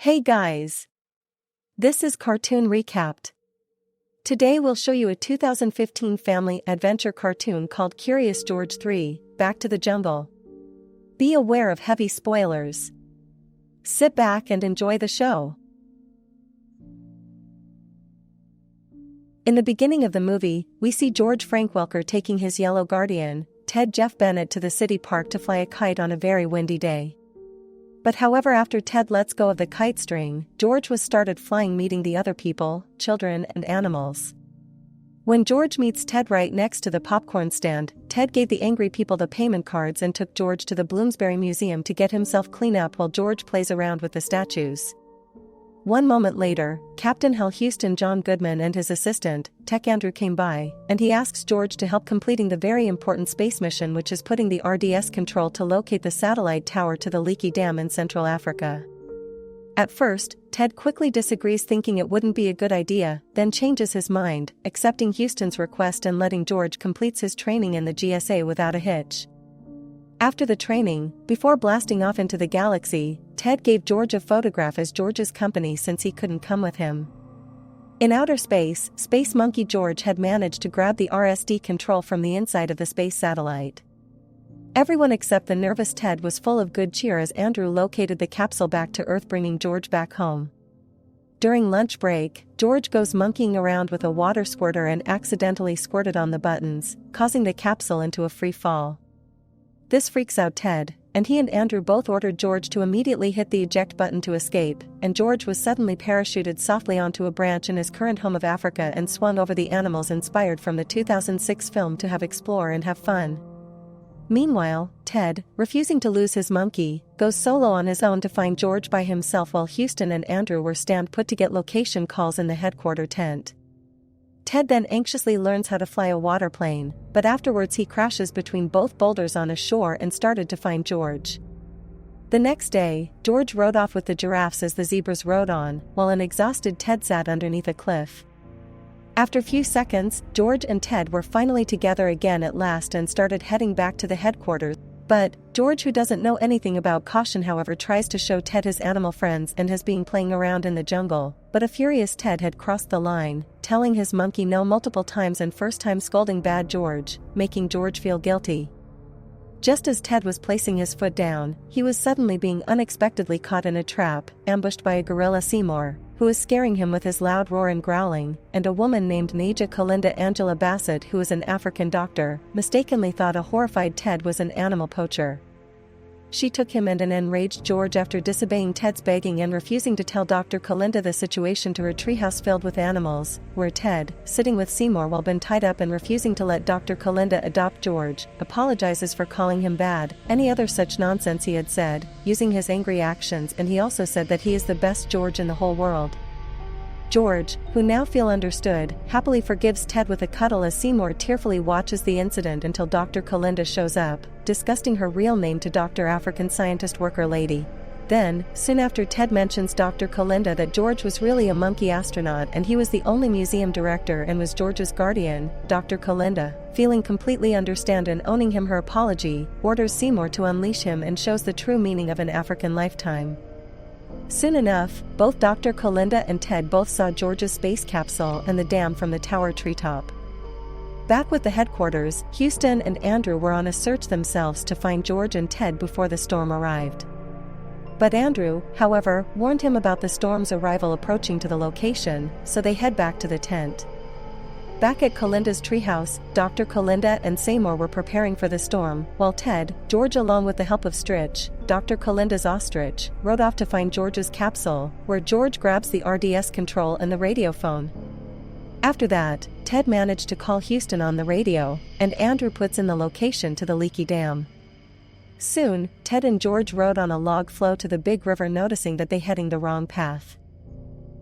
Hey guys! This is Cartoon Recapped. Today we'll show you a 2015 family adventure cartoon called Curious George 3, Back to the Jungle. Be aware of heavy spoilers. Sit back and enjoy the show. In the beginning of the movie, we see George Frankwelker taking his yellow guardian, Ted Jeff Bennett, to the city park to fly a kite on a very windy day. But however, after Ted lets go of the kite string, George was started flying, meeting the other people, children and animals. When George meets Ted right next to the popcorn stand, Ted gave the angry people the payment cards and took George to the Bloomsbury Museum to get himself clean up while George plays around with the statues. One moment later, Captain Hal Houston John Goodman and his assistant, Tech Andrew, came by, and he asks George to help completing the very important space mission, which is putting the RDS control to locate the satellite tower to the leaky dam in Central Africa. At first, Ted quickly disagrees, thinking it wouldn't be a good idea, then changes his mind, accepting Houston's request and letting George complete his training in the GSA without a hitch. After the training, before blasting off into the galaxy, Ted gave George a photograph as George's company since he couldn't come with him. In outer space, Space Monkey George had managed to grab the RSD control from the inside of the space satellite. Everyone except the nervous Ted was full of good cheer as Andrew located the capsule back to Earth, bringing George back home. During lunch break, George goes monkeying around with a water squirter and accidentally squirted on the buttons, causing the capsule into a free fall. This freaks out Ted, and he and Andrew both ordered George to immediately hit the eject button to escape, and George was suddenly parachuted softly onto a branch in his current home of Africa and swung over the animals inspired from the 2006 film To Have Explore and Have Fun. Meanwhile, Ted, refusing to lose his monkey, goes solo on his own to find George by himself while Houston and Andrew were stand put to get location calls in the headquarter tent. Ted then anxiously learns how to fly a waterplane, but afterwards he crashes between both boulders on a shore and started to find George. The next day, George rode off with the giraffes as the zebras rode on, while an exhausted Ted sat underneath a cliff. After a few seconds, George and Ted were finally together again at last and started heading back to the headquarters. But George, who doesn't know anything about caution, however, tries to show Ted his animal friends and has been playing around in the jungle, but a furious Ted had crossed the line, telling his monkey no multiple times and first time scolding bad George, making George feel guilty. Just as Ted was placing his foot down, he was suddenly being unexpectedly caught in a trap, ambushed by a gorilla Seymour, who was scaring him with his loud roar and growling, and a woman named Naja Kalinda Angela Bassett, who is an African doctor, mistakenly thought a horrified Ted was an animal poacher. She took him and an enraged George, after disobeying Ted's begging and refusing to tell Dr. Kalinda the situation, to her treehouse filled with animals, where Ted, sitting with Seymour while been tied up and refusing to let Dr. Kalinda adopt George, apologizes for calling him bad, any other such nonsense he had said, using his angry actions, and he also said that he is the best George in the whole world. George, who now feel understood, happily forgives Ted with a cuddle as Seymour tearfully watches the incident until Dr. Kalinda shows up, disgusting her real name to Dr. African Scientist Worker Lady. Then, soon after, Ted mentions Dr. Kalinda that George was really a monkey astronaut and he was the only museum director and was George's guardian. Dr. Kalinda, feeling completely understand and owning him her apology, orders Seymour to unleash him and shows the true meaning of an African lifetime. Soon enough, both Dr. Kalinda and Ted both saw George's space capsule and the dam from the tower treetop. Back with the headquarters, Houston and Andrew were on a search themselves to find George and Ted before the storm arrived. But Andrew, however, warned him about the storm's arrival approaching to the location, so they head back to the tent. Back at Kalinda's treehouse, Dr. Kalinda and Seymour were preparing for the storm, while Ted, George along with the help of Stritch, Dr. Kalinda's ostrich, rode off to find George's capsule, where George grabs the RDS control and the radio phone. After that, Ted managed to call Houston on the radio, and Andrew puts in the location to the leaky dam. Soon, Ted and George rode on a log flow to the big river, noticing that they heading the wrong path.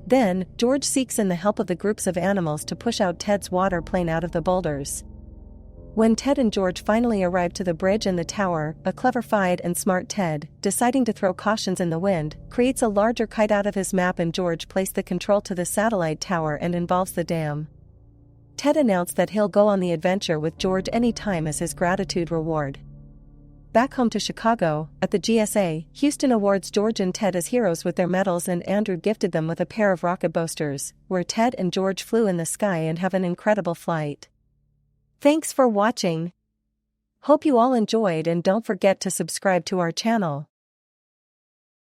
Then, George seeks in the help of the groups of animals to push out Ted's water plane out of the boulders. When Ted and George finally arrive to the bridge and the tower, a clever-eyed and smart Ted, deciding to throw cautions in the wind, creates a larger kite out of his map, and George placed the control to the satellite tower and involves the dam. Ted announced that he'll go on the adventure with George any time as his gratitude reward. Back home to Chicago, at the GSA, Houston awards George and Ted as heroes with their medals, and Andrew gifted them with a pair of rocket boosters, where Ted and George flew in the sky and have an incredible flight. Thanks for watching. Hope you all enjoyed, and don't forget to subscribe to our channel.